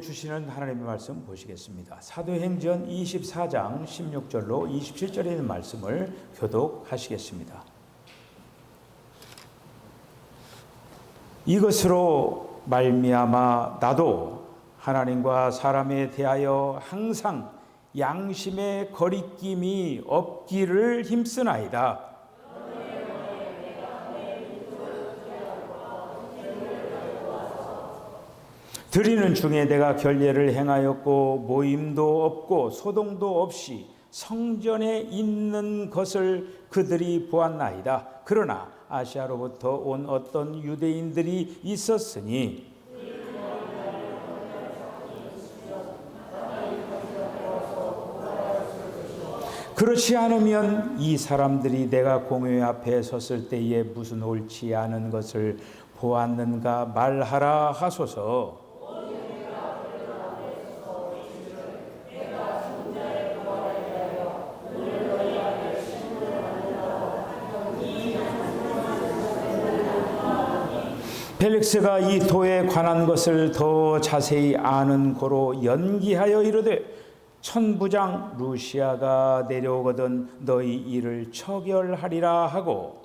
주시는 하나님의 말씀 보시겠습니다. 사도행전 24장 16절로 27절에 있는 말씀을 교독하시겠습니다. 이것으로 말미암아 나도 하나님과 사람에 대하여 항상 양심의 거리낌이 없기를 힘쓰나이다. 드리는 중에 내가 결례를 행하였고 모임도 없고 소동도 없이 성전에 있는 것을 그들이 보았나이다. 그러나 아시아로부터 온 어떤 유대인들이 있었으니 그렇지 않으면 이 사람들이 내가 공회 앞에 섰을 때에 무슨 옳지 않은 것을 보았는가 말하라 하소서. 펠릭스가 이 도에 관한 것을 더 자세히 아는 고로 연기하여 이르되 천부장 루시아가 내려오거든 너희 일을 처결하리라 하고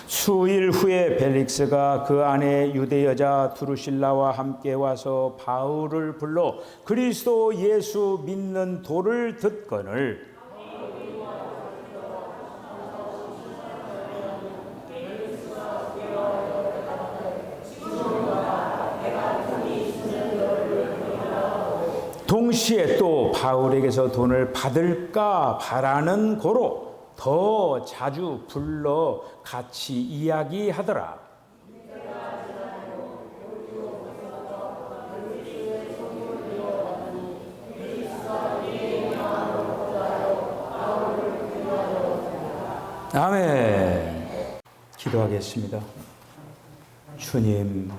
수일 후에 펠릭스가 그 안에 유대 여자 두루실라와 함께 와서 바울을 불러 그리스도 예수 믿는 도를 듣거늘 동시에 또 바울에게서 돈을 받을까 바라는 고로 더 자주 불러 같이 이야기하더라. 아멘. 기도하겠습니다. 주님,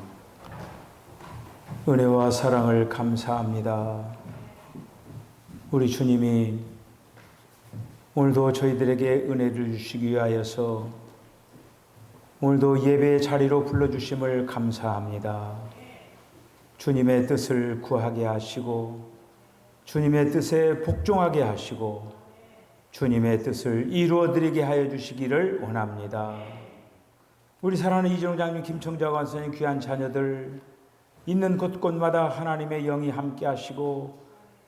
은혜와 사랑을 감사합니다. 우리 주님이 오늘도 저희들에게 은혜를 주시기 위하여서 오늘도 예배의 자리로 불러주심을 감사합니다. 주님의 뜻을 구하게 하시고 주님의 뜻에 복종하게 하시고 주님의 뜻을 이루어드리게 하여 주시기를 원합니다. 우리 사랑하는 이정우 장님, 김청자 권사님 귀한 자녀들 있는 곳곳마다 하나님의 영이 함께 하시고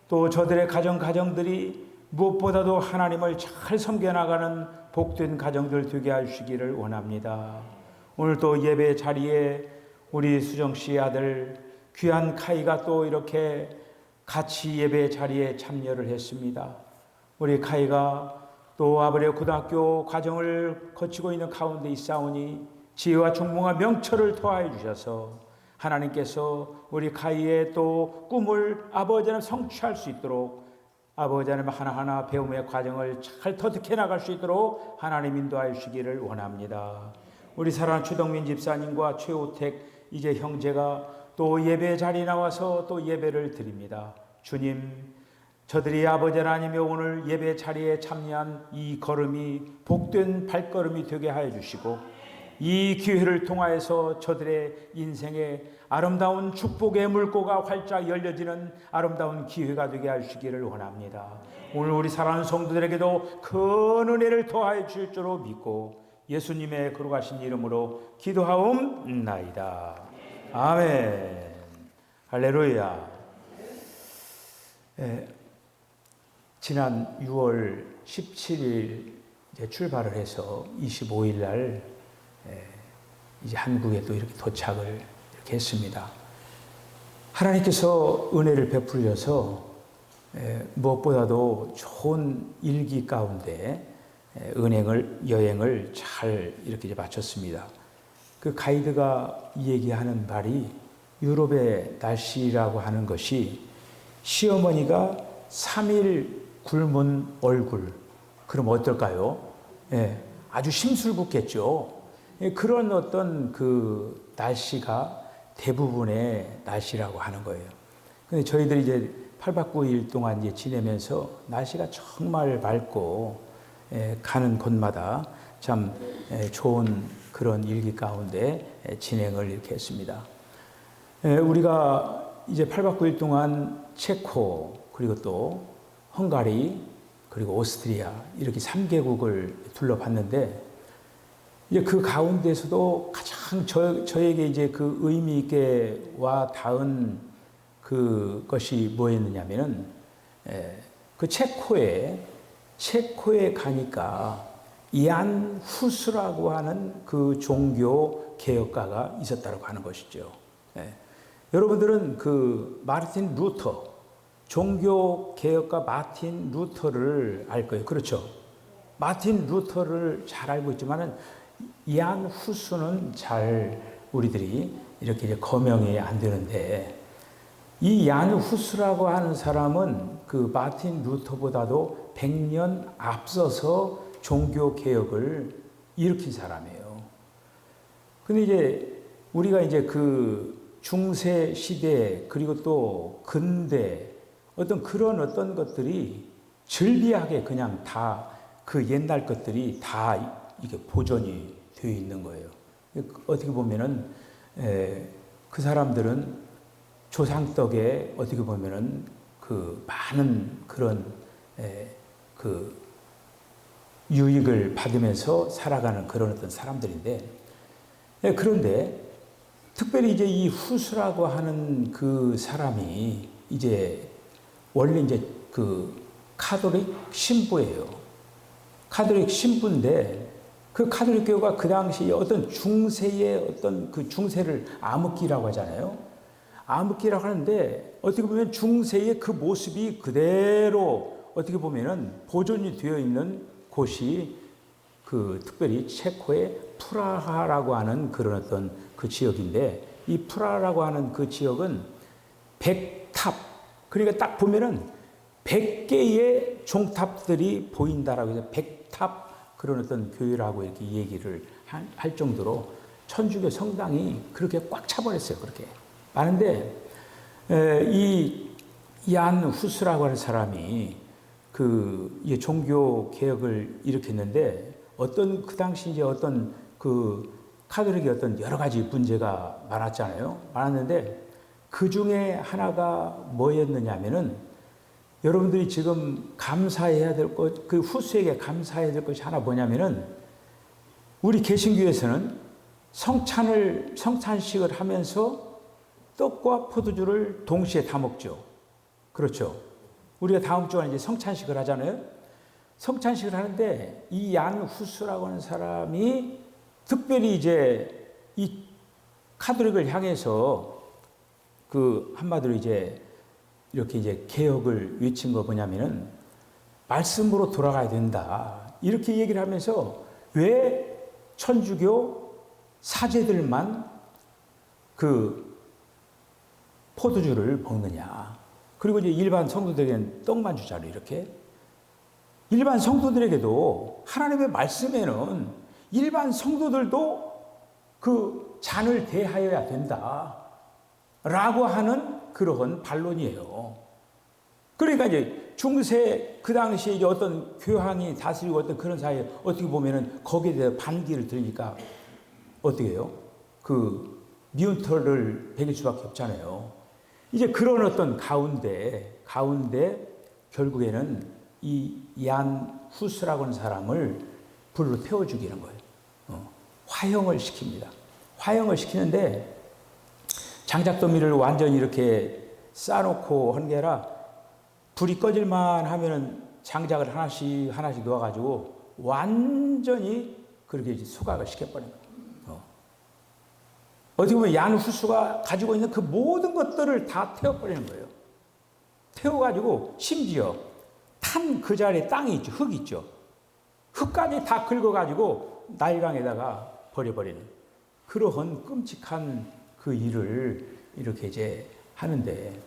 또 저들의 가정들이 무엇보다도 하나님을 잘 섬겨나가는 복된 가정들 되게 하시기를 원합니다. 오늘 또 예배 자리에 우리 수정씨 아들 귀한 카이가 또 이렇게 같이 예배 자리에 참여를 했습니다. 우리 카이가 또 아버지의 고등학교 과정을 거치고 있는 가운데 있사오니 지혜와 총명과 명철을 더하여 주셔서 하나님께서 우리 카이의 또 꿈을 아버지는 성취할 수 있도록 아버지 하나님 하나하나 배움의 과정을 잘 터득해 나갈 수 있도록 하나님 인도하여 주시기를 원합니다. 우리 사랑하는 최덕민 집사님과 최우택 이제 형제가 또 예배 자리에 나와서 또 예배를 드립니다. 주님, 저들이 아버지 하나님의 오늘 예배 자리에 참여한 이 걸음이 복된 발걸음이 되게 하여 주시고 이 기회를 통하여서 저들의 인생에 아름다운 축복의 물고가 활짝 열려지는 아름다운 기회가 되게 하시기를 원합니다. 오늘 우리 사랑하는 성도들에게도 큰 은혜를 더하여 주실 줄로 믿고 예수님의 거룩하신 이름으로 기도하옵나이다. 아멘. 할렐루야. 지난 6월 17일 출발을 해서 25일 날 이제 한국에 또 이렇게 도착을 이렇게 했습니다. 하나님께서 은혜를 베풀려서 무엇보다도 좋은 일기 가운데 여행을 잘 이렇게 이제 마쳤습니다. 그 가이드가 얘기하는 말이 유럽의 날씨라고 하는 것이 시어머니가 3일 굶은 얼굴, 그럼 어떨까요? 아주 심술궂겠죠. 그런 어떤 그 날씨가 대부분의 날씨라고 하는 거예요. 근데 저희들이 이제 8박 9일 동안 이제 지내면서 날씨가 정말 맑고 가는 곳마다 참 좋은 그런 일기 가운데 진행을 이렇게 했습니다. 우리가 이제 8박 9일 동안 체코, 그리고 또 헝가리, 그리고 오스트리아 이렇게 3개국을 둘러봤는데, 이제 그 가운데서도 가장 저에게 이제 그 의미 있게 와 닿은 그것이 뭐였느냐면은, 그 체코에 가니까 이안 후스라고 하는 그 종교 개혁가가 있었다고 하는 것이죠. 여러분들은 그 마르틴 루터, 종교 개혁가 마틴 루터를 알 거예요. 그렇죠? 마틴 루터를 잘 알고 있지만은 이안 후스는 잘 우리들이 이렇게 이제 거명이 안 되는데, 이 이안 후스라고 하는 사람은 그 마틴 루터보다도 100년 앞서서 종교 개혁을 일으킨 사람이에요. 근데 이제 우리가 이제 그 중세 시대, 그리고 또 근대 어떤 그런 어떤 것들이 즐비하게 그냥 다 그 옛날 것들이 다 이게 보존이 되어 있는 거예요. 어떻게 보면은 그 사람들은 조상덕에 어떻게 보면은 그 많은 그런 그 유익을 받으면서 살아가는 그런 어떤 사람들인데, 그런데 특별히 이제 이 후스라고 하는 그 사람이 이제 원래 이제 그 카톨릭 신부예요. 카톨릭 신부인데, 그 카톨릭 교회가 그 당시에 어떤 중세의 어떤 그 중세를 암흑기라고 하잖아요. 암흑기라고 하는데, 어떻게 보면 중세의 그 모습이 그대로 어떻게 보면은 보존이 되어 있는 곳이 그 특별히 체코의 프라하라고 하는 그런 어떤 그 지역인데, 이 프라하라고 하는 그 지역은 100탑, 그러니까 딱 보면은 100개의 종탑들이 보인다라고 해서 100탑 그런 어떤 교회라고 이렇게 얘기를 할 정도로 천주교 성당이 그렇게 꽉 차버렸어요. 그렇게 많은데, 이 이안 후스라고 하는 사람이 그 종교 개혁을 일으켰는데, 어떤 그 당시 이제 어떤 그 카톨릭의 어떤 여러 가지 문제가 많았잖아요. 많았는데 그 중에 하나가 뭐였느냐면은, 여러분들이 지금 감사해야 될 것, 그 후스에게 감사해야 될 것이 하나 뭐냐면은, 우리 개신교에서는 성찬식을 하면서 떡과 포도주를 동시에 다 먹죠. 그렇죠? 우리가 다음 주에 이제 성찬식을 하잖아요. 성찬식을 하는데 이 얀 후스라고 하는 사람이 특별히 이제 이 카톨릭을 향해서 그 한마디로 이제 이렇게 이제 개혁을 외친 거 뭐냐면은, 말씀으로 돌아가야 된다. 이렇게 얘기를 하면서 왜 천주교 사제들만 그 포도주를 먹느냐. 그리고 이제 일반 성도들에게는 떡만 주잖아요. 이렇게. 일반 성도들에게도 하나님의 말씀에는 일반 성도들도 그 잔을 대하여야 된다. 라고 하는 그러한 반론이에요. 그러니까 이제 중세 그 당시에 이제 어떤 교황이 다스리고 어떤 그런 사이에 어떻게 보면은 거기에 대해 반기를 들으니까 어떻게 해요? 그 미운 털을 베길 수밖에 없잖아요. 이제 그런 어떤 가운데 결국에는 이 얀 후스라고 하는 사람을 불로 태워 죽이는 거예요. 화형을 시킵니다. 화형을 시키는데, 장작더미를 완전히 이렇게 쌓아놓고 하는 게 아니라, 불이 꺼질만 하면은 장작을 하나씩 놓아가지고 완전히 그렇게 수각을 시켜버린 거예요. 어떻게 보면 얀 후스가 가지고 있는 그 모든 것들을 다 태워버리는 거예요. 태워가지고 심지어 탄 그 자리에 땅이 있죠. 흙 있죠. 흙까지 다 긁어가지고 나일강에다가 버려버리는 그러한 끔찍한 그 일을 이렇게 이제 하는데,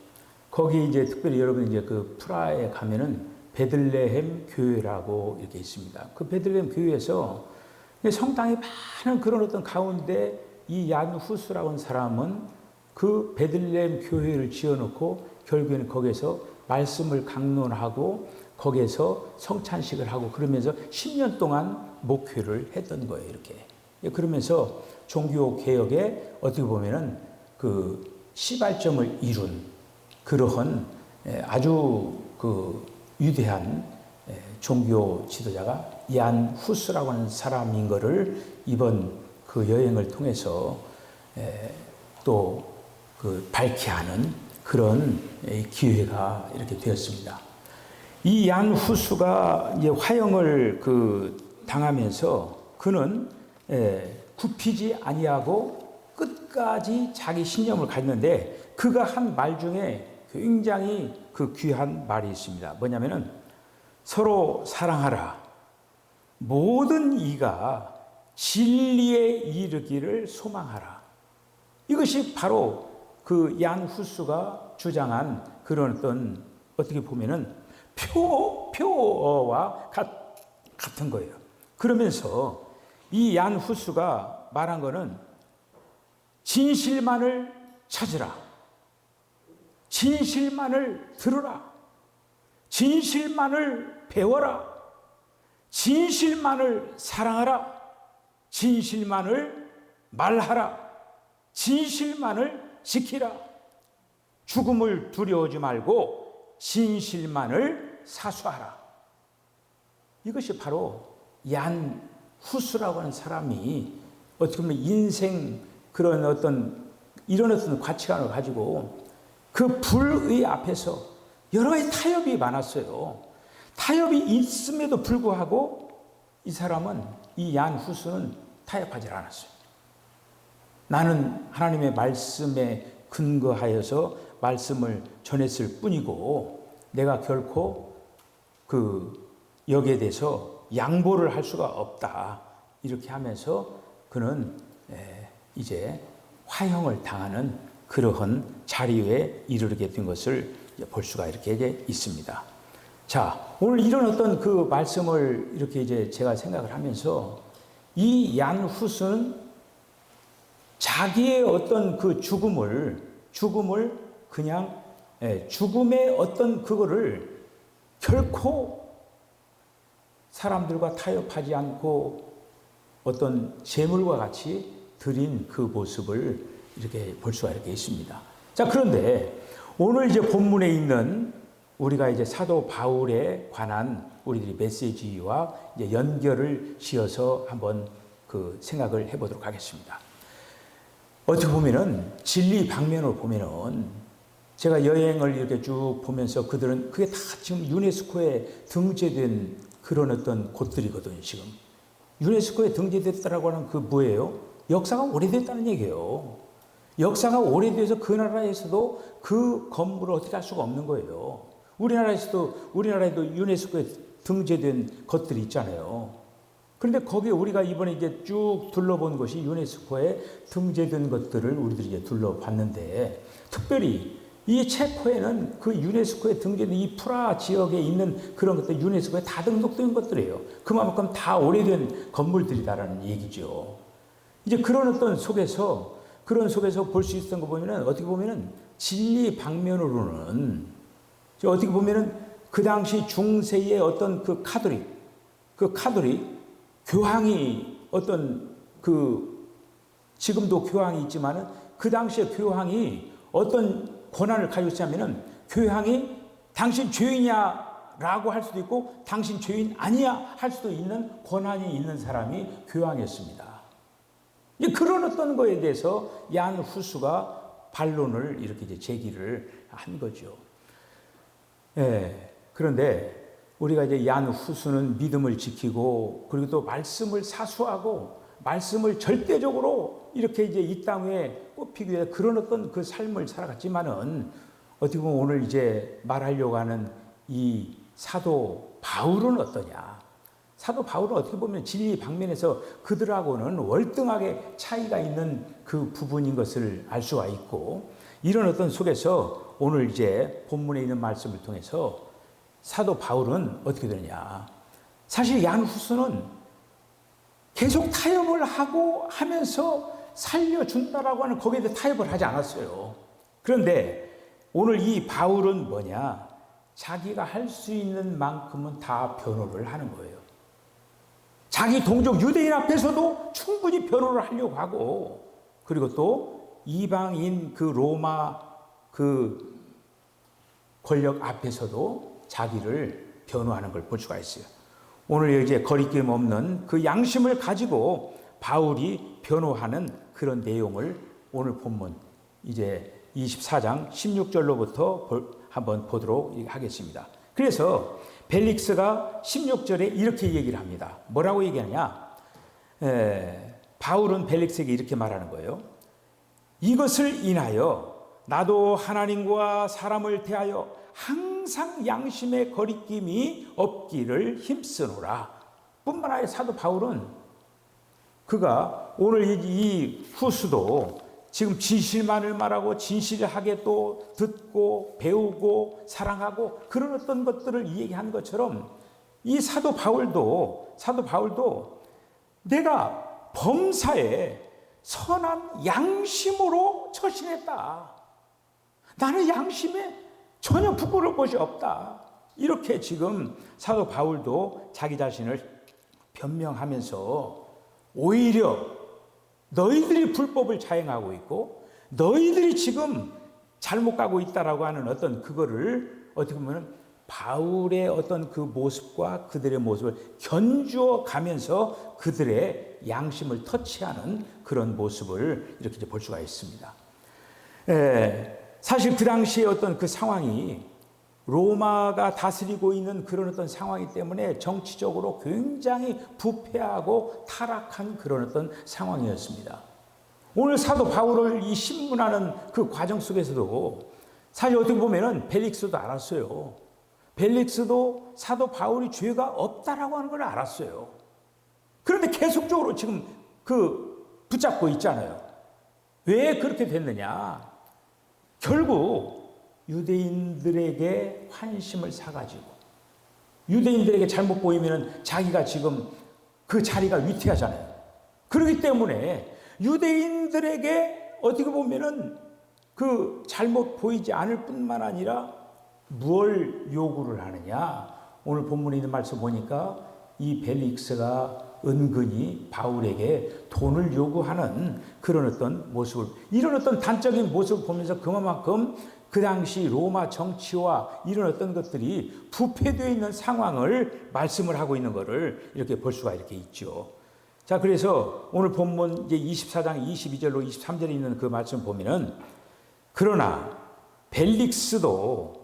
거기 이제 특별히 여러분 이제 그 프라하에 가면은 베들레헴 교회라고 이렇게 있습니다. 그 베들레헴 교회에서 성당이 많은 그런 어떤 가운데 이 얀 후스라고 하는 사람은 그 베들레헴 교회를 지어놓고 결국에는 거기에서 말씀을 강론하고 거기에서 성찬식을 하고 그러면서 10년 동안 목회를 했던 거예요. 이렇게. 그러면서 종교 개혁에 어떻게 보면은 그 시발점을 이룬 그러한 아주 그 위대한 종교 지도자가 얀 후스라고 하는 사람인 것을 이번 그 여행을 통해서 또 그 밝게 하는 그런 기회가 이렇게 되었습니다. 이 얀 후스가 이제 화형을 그 당하면서 그는 굽히지 아니하고 끝까지 자기 신념을 갖는데 그가 한 말 중에 굉장히 그 귀한 말이 있습니다. 뭐냐면은 서로 사랑하라. 모든 이가 진리에 이르기를 소망하라. 이것이 바로 그 얀 후스가 주장한 그런 어떤 어떻게 보면은 표어와 같은 거예요. 그러면서 이 얀 후스가 말한 거는 진실만을 찾으라. 진실만을 들으라. 진실만을 배워라. 진실만을 사랑하라. 진실만을 말하라. 진실만을 지키라. 죽음을 두려워하지 말고 진실만을 사수하라. 이것이 바로 얀 후스라고 하는 사람이 어떻게 보면 인생 그런 어떤 이런 어떤 가치관을 가지고 그 불의 앞에서 여러 가지 타협이 많았어요. 타협이 있음에도 불구하고 이 사람은 이 얀 후스는 타협하지 않았어요. 나는 하나님의 말씀에 근거하여서 말씀을 전했을 뿐이고 내가 결코 그 여기에 대해서 양보를 할 수가 없다. 이렇게 하면서 그는 이제 화형을 당하는 그러한 자리에 이르게 된 것을 볼 수가 이렇게 이제 있습니다. 자, 오늘 이런 어떤 그 말씀을 이렇게 이제 제가 생각을 하면서 이 얀 후스는 자기의 어떤 그 죽음을 그냥 죽음의 어떤 그거를 결코 사람들과 타협하지 않고 어떤 재물과 같이 드린 그 모습을 이렇게 볼 수가 이렇게 있습니다. 자, 그런데 오늘 이제 본문에 있는 우리가 이제 사도 바울에 관한 우리들이 메시지와 이제 연결을 지어서 한번 그 생각을 해보도록 하겠습니다. 어떻게 보면은 진리 방면으로 보면은 제가 여행을 이렇게 쭉 보면서 그들은 그게 다 지금 유네스코에 등재된 그런 어떤 곳들이거든요. 지금 유네스코에 등재됐다라고 하는 그 뭐예요? 역사가 오래됐다는 얘기예요. 역사가 오래돼서 그 나라에서도 그 건물을 어떻게 할 수가 없는 거예요. 우리나라에도 유네스코에 등재된 것들이 있잖아요. 그런데 거기에 우리가 이번에 이제 쭉 둘러본 것이 유네스코에 등재된 것들을 우리들이 이제 둘러봤는데, 특별히 이 체코에는 그 유네스코에 등재된 이 프라 지역에 있는 그런 것들 유네스코에 다 등록된 것들이에요. 그만큼 다 오래된 건물들이다라는 얘기죠. 이제 그런 속에서 볼 수 있었던 거 보면은 어떻게 보면은 진리 방면으로는 어떻게 보면은 그 당시 중세의 어떤 그 카톨릭 교황이 어떤 지금도 교황이 있지만은 그 당시에 교황이 어떤 권한을 가지고 있냐면은 교황이 당신 죄인이야라고 할 수도 있고 당신 죄인 아니야 할 수도 있는 권한이 있는 사람이 교황이었습니다. 그런 어떤 거에 대해서 얀 후스가 반론을 이렇게 이제 제기를 한 거죠. 그런데 우리가 이제 얀 후스는 믿음을 지키고 그리고 또 말씀을 사수하고 말씀을 절대적으로 이렇게 이제 이 땅에 꼽히기 위해 그런 어떤 그 삶을 살아갔지만은 어떻게 보면 오늘 이제 말하려고 하는 이 사도 바울은 어떠냐? 사도 바울은 어떻게 보면 진리 방면에서 그들하고는 월등하게 차이가 있는 그 부분인 것을 알 수가 있고, 이런 어떤 속에서 오늘 이제 본문에 있는 말씀을 통해서 사도 바울은 어떻게 되느냐. 사실 얀 후스는 계속 타협을 하면서 살려준다라고 하는 거기에 대해 타협을 하지 않았어요. 그런데 오늘 이 바울은 뭐냐. 자기가 할 수 있는 만큼은 다 변호를 하는 거예요. 자기 동족 유대인 앞에서도 충분히 변호를 하려고 하고, 그리고 또 이방인 그 로마 그 권력 앞에서도 자기를 변호하는 걸 볼 수가 있어요. 오늘 이제 거리낌 없는 그 양심을 가지고 바울이 변호하는 그런 내용을 오늘 본문 이제 24장 16절로부터 한번 보도록 하겠습니다. 그래서 벨릭스가 16절에 이렇게 얘기를 합니다. 뭐라고 얘기하냐? 바울은 벨릭스에게 이렇게 말하는 거예요. 이것을 인하여 나도 하나님과 사람을 대하여 항상 양심의 거리낌이 없기를 힘쓰노라. 뿐만 아니라 사도 바울은 그가 오늘 이 후수도 지금 진실만을 말하고 진실하게 또 듣고 배우고 사랑하고 그런 어떤 것들을 얘기한 것처럼 이 사도 바울도 내가 범사에 선한 양심으로 처신했다. 나는 양심에 전혀 부끄러울 것이 없다. 이렇게 지금 사도 바울도 자기 자신을 변명하면서 오히려 너희들이 불법을 자행하고 있고 너희들이 지금 잘못 가고 있다라고 하는 어떤 그거를 어떻게 보면 바울의 어떤 그 모습과 그들의 모습을 견주어 가면서 그들의 양심을 터치하는 그런 모습을 이렇게 볼 수가 있습니다. 사실 그 당시에 어떤 그 상황이 로마가 다스리고 있는 그런 어떤 상황이기 때문에 정치적으로 굉장히 부패하고 타락한 그런 어떤 상황이었습니다. 오늘 사도 바울을 이 신문하는 그 과정 속에서도 사실 어떻게 보면은 벨릭스도 알았어요. 벨릭스도 사도 바울이 죄가 없다라고 하는 걸 알았어요. 그런데 계속적으로 지금 붙잡고 있잖아요. 왜 그렇게 됐느냐? 결국 유대인들에게 환심을 사가지고 유대인들에게 잘못 보이면 자기가 지금 그 자리가 위태하잖아요. 그렇기 때문에 유대인들에게 어떻게 보면은 그 잘못 보이지 않을 뿐만 아니라 무엇을 요구를 하느냐? 오늘 본문에 있는 말씀 보니까 이 벨릭스가 은근히 바울에게 돈을 요구하는 그런 어떤 모습을, 이런 어떤 단적인 모습을 보면서 그만큼 그 당시 로마 정치와 이런 어떤 것들이 부패되어 있는 상황을 말씀을 하고 있는 것을 이렇게 볼 수가 이렇게 있죠. 자, 그래서 오늘 본문 이제 24장 22절로 23절에 있는 그 말씀 보면은 그러나 벨릭스도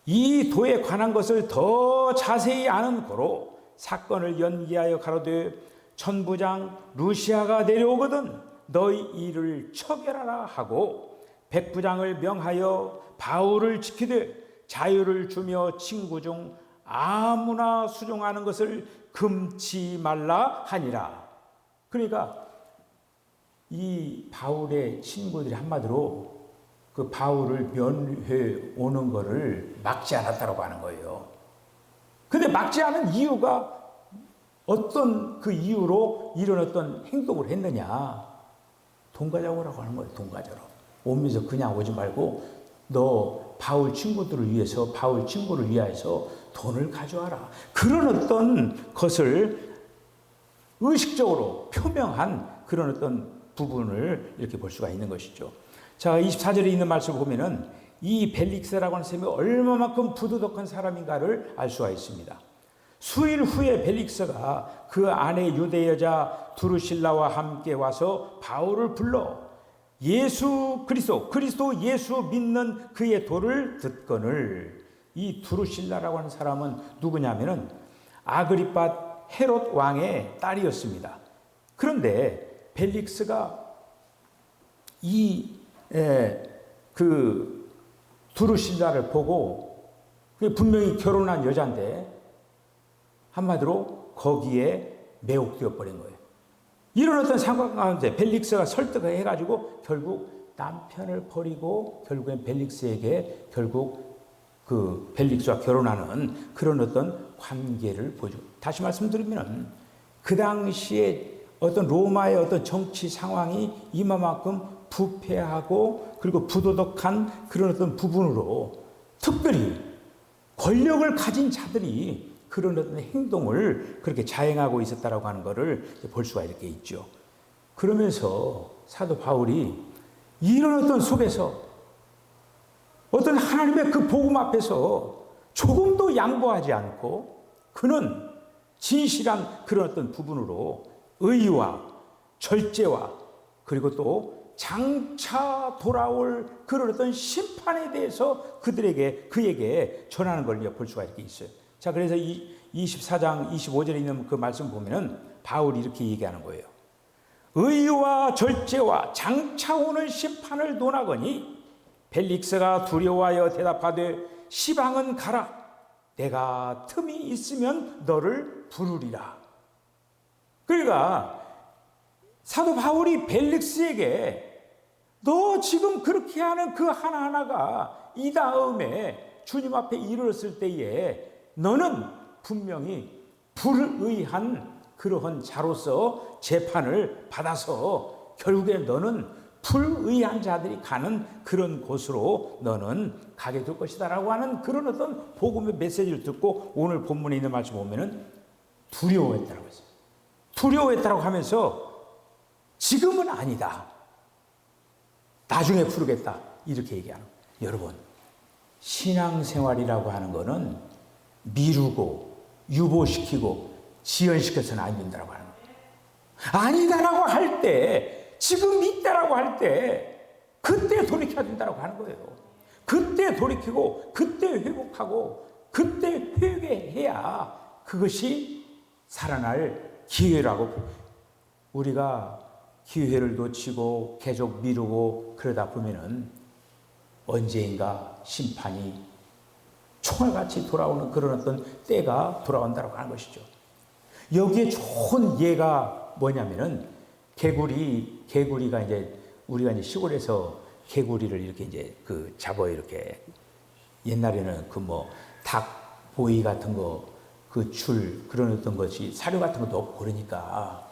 이 도에 관한 것을 더 자세히 아는 고로 사건을 연기하여 가로되 천부장 루시아가 내려오거든 너희 일을 처결하라 하고 백부장을 명하여 바울을 지키되 자유를 주며 친구 중 아무나 수종하는 것을 금치 말라 하니라. 그러니까 이 바울의 친구들이 한마디로 그 바울을 면회 오는 것을 막지 않았다고 하는 거예요. 근데 막지 않은 이유가 어떤 그 이유로 이런 어떤 행동을 했느냐? 돈 가져오라고 하는 거예요. 돈 가져라. 오면서 그냥 오지 말고 너 바울 친구들을 위해서, 바울 친구를 위하여서 돈을 가져와라. 그런 어떤 것을 의식적으로 표명한 그런 어떤 부분을 이렇게 볼 수가 있는 것이죠. 자, 24절에 있는 말씀을 보면은 이 벨릭스라고 하는 사람이 얼마만큼 부도덕한 사람인가를 알 수가 있습니다. 수일 후에 벨릭스가 그 아내 유대 여자 두루실라와 함께 와서 바울을 불러 예수 그리스도 예수 믿는 그의 도를 듣거늘. 이 두루실라라고 하는 사람은 누구냐면은 아그리빠 헤롯 왕의 딸이었습니다. 그런데 벨릭스가 그 두루실라를 보고 분명히 결혼한 여자인데 한마디로 거기에 매혹되어 버린 거예요. 이런 어떤 상황 가운데 벨릭스가 설득을 해가지고 결국 남편을 버리고 결국엔 벨릭스에게 결국 그 벨릭스와 결혼하는 그런 어떤 관계를 보여주고, 다시 말씀드리면 그 당시에 어떤 로마의 어떤 정치 상황이 이만큼 부패하고 그리고 부도덕한 그런 어떤 부분으로 특별히 권력을 가진 자들이 그런 어떤 행동을 그렇게 자행하고 있었다라고 하는 것을 볼 수가 이렇게 있죠. 그러면서 사도 바울이 이런 어떤 속에서 어떤 하나님의 그 복음 앞에서 조금도 양보하지 않고 그는 진실한 그런 어떤 부분으로 의와 절제와 그리고 또 장차 돌아올 그런 어떤 심판에 대해서 그에게 전하는 걸 볼 수가 이렇게 있어요. 자, 그래서 이 24장 25절에 있는 그 말씀 보면은 바울이 이렇게 얘기하는 거예요. 의와 절제와 장차 오는 심판을 논하거니 벨릭스가 두려워하여 대답하되 시방은 가라. 내가 틈이 있으면 너를 부르리라. 그러니까 사도 바울이 벨릭스에게 너 지금 그렇게 하는 그 하나하나가 이 다음에 주님 앞에 이르렀을 때에 너는 분명히 불의한 그러한 자로서 재판을 받아서 결국에 너는 불의한 자들이 가는 그런 곳으로 너는 가게 될 것이다 라고 하는 그런 어떤 복음의 메시지를 듣고 오늘 본문에 있는 말씀 보면은 두려워했다라고 했어요. 두려워했다라고 하면서 지금은 아니다. 나중에 부르겠다. 이렇게 얘기하는 거예요. 여러분, 신앙생활이라고 하는 거는 미루고 유보시키고 지연시켜서는 안 된다고 하는 거예요. 아니다라고 할 때, 지금 있다라고 할 때, 그때 돌이켜야 된다고 하는 거예요. 그때 돌이키고, 그때 회복하고, 그때 회개해야 그것이 살아날 기회라고. 우리가 기회를 놓치고 계속 미루고 그러다 보면은 언제인가 심판이 총알같이 돌아오는 그런 어떤 때가 돌아온다고 하는 것이죠. 여기에 좋은 예가 뭐냐면은 개구리가 이제 우리가 이제 시골에서 개구리를 이렇게 이제 잡아요. 이렇게 옛날에는 닭 보이 같은 거 그런 어떤 것이 사료 같은 것도 없고 그러니까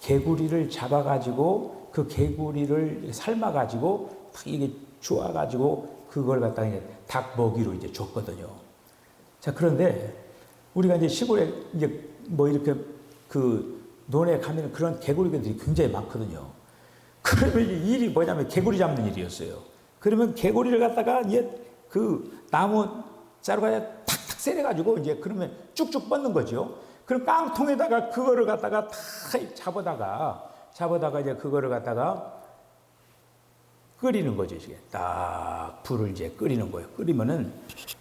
개구리를 잡아가지고 그 개구리를 삶아가지고 딱 이게 주워가지고 그걸 갖다가 이제 닭 먹이로 이제 줬거든요. 자, 그런데 우리가 이제 시골에 이제 이렇게 논에 가면 그런 개구리들이 굉장히 많거든요. 그러면 일이 뭐냐면 개구리 잡는 일이었어요. 그러면 개구리를 갖다가 이제 나무 자루가 탁탁 세려가지고 이제 그러면 쭉쭉 뻗는 거죠. 그럼 깡통에다가 그거를 갖다가 다 잡아다가 이제 그거를 갖다가 끓이는 거죠. 이제 딱 불을 이제 끓이는 거예요. 끓이면은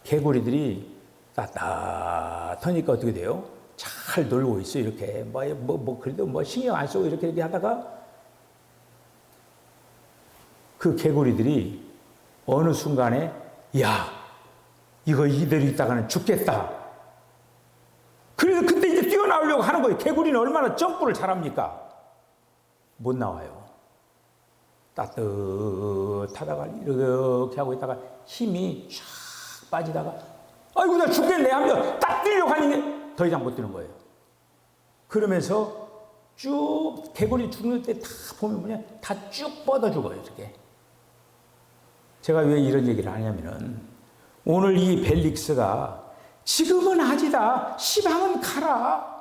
개구리들이 따뜻하니까 어떻게 돼요? 잘 놀고 있어요. 이렇게 그래도 신경 안 쓰고 이렇게 하다가 그 개구리들이 어느 순간에 야, 이거 이대로 있다가는 죽겠다. 그래서 그때 이제 뛰어나오려고 하는 거예요. 개구리는 얼마나 점프를 잘합니까? 못 나와요. 따뜻하다가 이렇게 하고 있다가 힘이 쫙 빠지다가 아이고 나 죽겠네 하면 딱 뛰려고 하니 더 이상 못 뛰는 거예요. 그러면서 쭉 개구리 죽는 때 다 보면 다 쭉 뻗어 죽어요. 이렇게. 제가 왜 이런 얘기를 하냐면은 오늘 이 벨릭스가 지금은 아니다. 시방은 가라.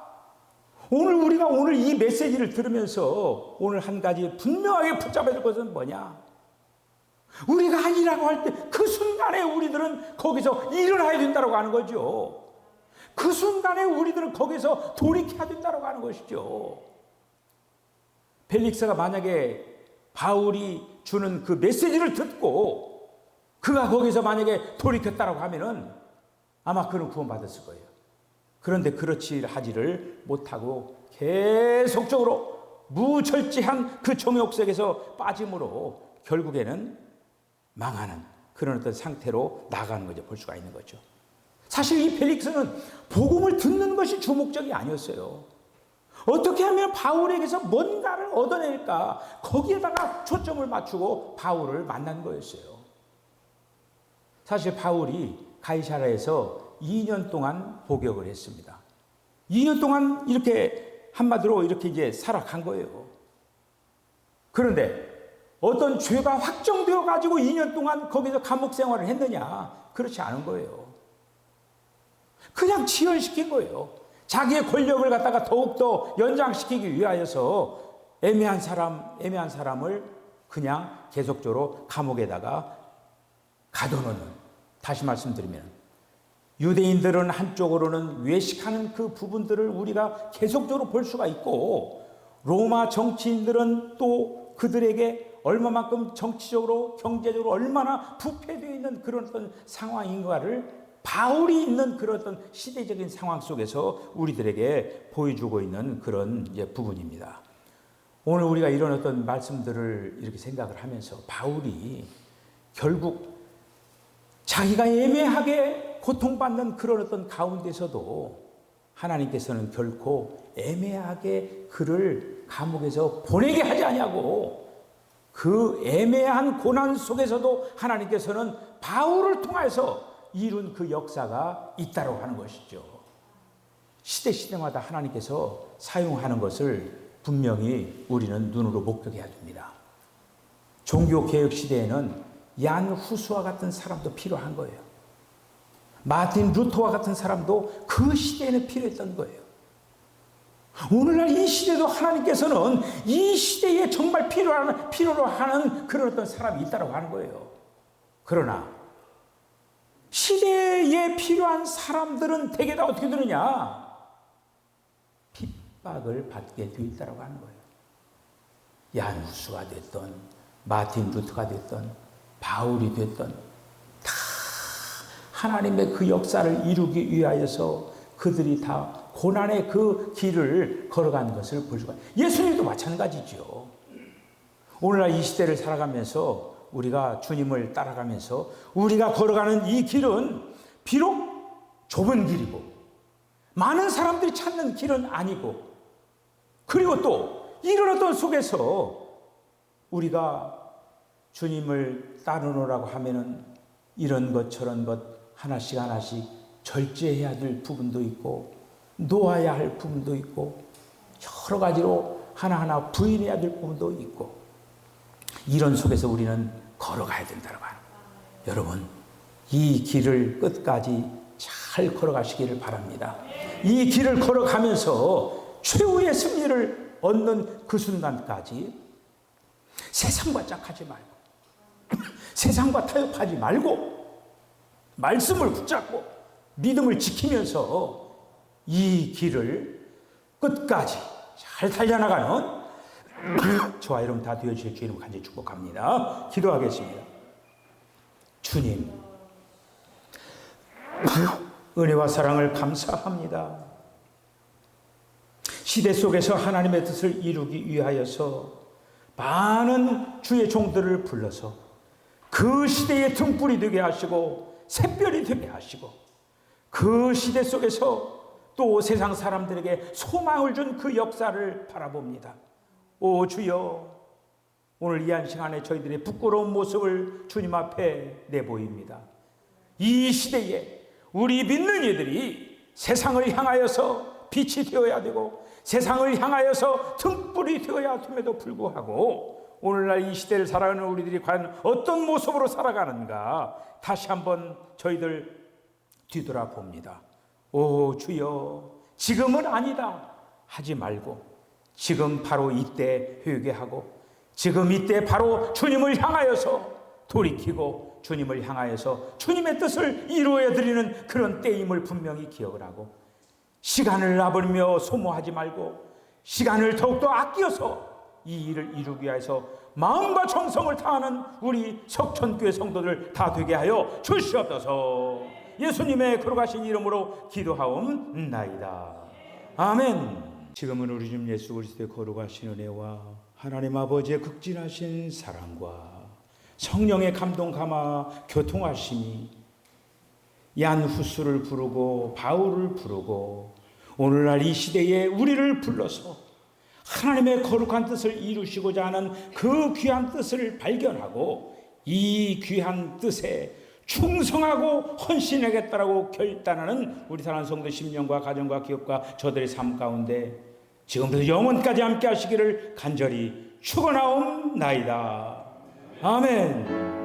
우리가 이 메시지를 들으면서 오늘 한 가지 분명하게 붙잡아야 될 것은 뭐냐? 우리가 아니라고 할 때 그 순간에 우리들은 거기서 일어나야 된다고 하는 거죠. 그 순간에 우리들은 거기서 돌이켜야 된다고 하는 것이죠. 벨릭스가 만약에 바울이 주는 그 메시지를 듣고 그가 거기서 만약에 돌이켰다고 하면은 아마 그는 구원받았을 거예요. 그런데 그렇지 하지를 못하고 계속적으로 무절제한 그 정욕 속에서 빠짐으로 결국에는 망하는 그런 어떤 상태로 나가는 거죠. 볼 수가 있는 거죠. 사실 이 벨릭스는 복음을 듣는 것이 주목적이 아니었어요. 어떻게 하면 바울에게서 뭔가를 얻어낼까 거기에다가 초점을 맞추고 바울을 만난 거였어요. 사실 바울이 가이사랴에서 2년 동안 복역을 했습니다. 2년 동안 이렇게 한마디로 이렇게 이제 살아간 거예요. 그런데 어떤 죄가 확정되어 가지고 2년 동안 거기서 감옥 생활을 했느냐? 그렇지 않은 거예요. 그냥 지연시킨 거예요. 자기의 권력을 갖다가 더욱더 연장시키기 위하여서 애매한 사람을 그냥 계속적으로 감옥에다가 가둬놓는. 다시 말씀드리면 유대인들은 한쪽으로는 외식하는 그 부분들을 우리가 계속적으로 볼 수가 있고, 로마 정치인들은 또 그들에게 얼마만큼 정치적으로 경제적으로 얼마나 부패되어 있는 그런 어떤 상황인가를 바울이 있는 그런 어떤 시대적인 상황 속에서 우리들에게 보여주고 있는 그런 부분입니다. 오늘 우리가 이런 어떤 말씀들을 이렇게 생각을 하면서 바울이 결국 자기가 애매하게 고통받는 그런 어떤 가운데서도 하나님께서는 결코 애매하게 그를 감옥에서 보내게 하지 아니하고, 그 애매한 고난 속에서도 하나님께서는 바울을 통해서 이룬 그 역사가 있다고 하는 것이죠. 시대마다 하나님께서 사용하는 것을 분명히 우리는 눈으로 목격해야 됩니다. 종교개혁 시대에는 얀 후스와 같은 사람도 필요한 거예요. 마틴 루터와 같은 사람도 그 시대에는 필요했던 거예요. 오늘날 이 시대도 하나님께서는 이 시대에 정말 필요로 하는 그런 어떤 사람이 있다고 하는 거예요. 그러나 시대에 필요한 사람들은 대개 다 어떻게 되느냐? 핍박을 받게 되어 있다고 하는 거예요. 얀 후스가 됐던, 마틴 루터가 됐던, 바울이 됐던, 다 하나님의 그 역사를 이루기 위하여서 그들이 다 고난의 그 길을 걸어가는 것을 볼 수가 있어요. 예수님도 마찬가지죠. 오늘날 이 시대를 살아가면서 우리가 주님을 따라가면서 우리가 걸어가는 이 길은 비록 좁은 길이고 많은 사람들이 찾는 길은 아니고, 그리고 또 이런 어떤 속에서 우리가 주님을 따르노라고 하면은 이런 것 저런 것 하나씩 절제해야 될 부분도 있고 놓아야 할 부분도 있고 여러 가지로 하나하나 부인해야 될 부분도 있고, 이런 속에서 우리는 걸어가야 된다고 하는 거예요. 여러분, 이 길을 끝까지 잘 걸어가시기를 바랍니다. 이 길을 걸어가면서 최후의 승리를 얻는 그 순간까지 세상과 짝하지 말고 세상과 타협하지 말고 말씀을 붙잡고 믿음을 지키면서 이 길을 끝까지 잘 달려나가는 저와 여러분 다 되어주실 주 이름 간절히 축복합니다. 기도하겠습니다. 주님, 은혜와 사랑을 감사합니다. 시대 속에서 하나님의 뜻을 이루기 위하여서 많은 주의 종들을 불러서 그 시대의 등불이 되게 하시고 샛별이 되게 하시고, 그 시대 속에서 또 세상 사람들에게 소망을 준 그 역사를 바라봅니다. 오 주여, 오늘 이 한 시간에 저희들의 부끄러운 모습을 주님 앞에 내보입니다. 이 시대에 우리 믿는 이들이 세상을 향하여서 빛이 되어야 되고 세상을 향하여서 등불이 되어야 됨에도 불구하고 오늘날 이 시대를 살아가는 우리들이 과연 어떤 모습으로 살아가는가 다시 한번 저희들 뒤돌아봅니다. 오 주여, 지금은 아니다 하지 말고 지금 바로 이때 회개하고 지금 이때 바로 주님을 향하여서 돌이키고 주님을 향하여서 주님의 뜻을 이루어 드리는 그런 때임을 분명히 기억을 하고, 시간을 나버리며 소모하지 말고 시간을 더욱더 아껴서 이 일을 이루기 위해서 마음과 정성을 다하는 우리 석천교회 성도들 다 되게 하여 주시옵소서. 예수님의 거룩하신 이름으로 기도하옵나이다. 아멘. 지금은 우리 주님 예수 그리스도의 거룩하신 은혜와 하나님 아버지의 극진하신 사랑과 성령의 감동 감화 교통하심이 얀 후스를 부르고 바울을 부르고 오늘날 이 시대에 우리를 불러서 하나님의 거룩한 뜻을 이루시고자 하는 그 귀한 뜻을 발견하고 이 귀한 뜻에 충성하고 헌신하겠다라고 결단하는 우리 사랑하는 성도 심령과 가정과 기업과 저들의 삶 가운데 지금부터 영원까지 함께 하시기를 간절히 축원하옵나이다. 아멘.